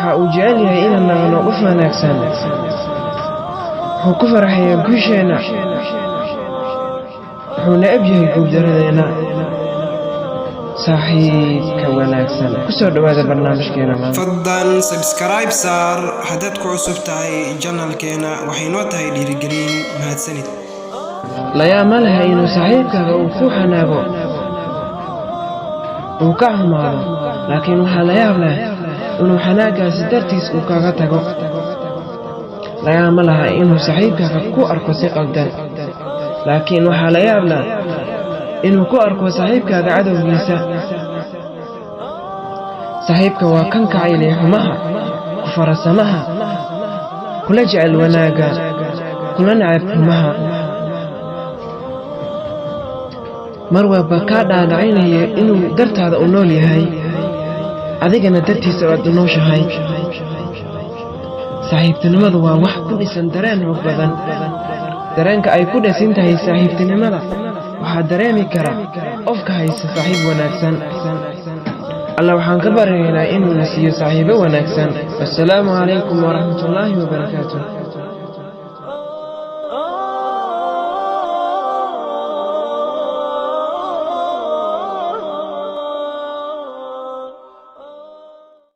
waxa uu jecel yahay inaan naqno qof wanaagsan wuxuu ku farxayaa guusheena wuxuu neceb yahay guuldaradeenna saaxiibka wanaagsan kusoo dhawaada barnaamijkeena fadlan subscribe saar haddaad ku cusub tahay channelkeena waxay noo tahay dhiirigelin mahadsanid layaama laha inuu saaxiibkaaga uu ku xanaago uu ka xumaado laakiin waxaa la yaab leh inuu xanaagaasi dartiis uu kaga tago layaama laha inuu saaxiibkaaga ku arko si qaldan laakiin waxaa la yaab leh inuu ku arko saaxiibkaaga cadowgiisa saaxiibka waa kan kacaylay xumaha ku farasamaha kula jecel wanaaga kula nacab xumaha mar walba kaa dhaadhacinaya inuu dartaada u nool yahay adigana dartiisa aad u nooshahay saaxiibtinimadu waa wax ku dhisan dareen xoog badan dareenka ay ku dhisan tahay saaxiibtinimada waxaa dareemi kara qofka haysta saaxiib wanaagsan alla waxaan ka baryaynaa inuu na siiyo saaxiibo wanaagsan wassalaamu calaykum waraxmatullaahi wabarakaatuh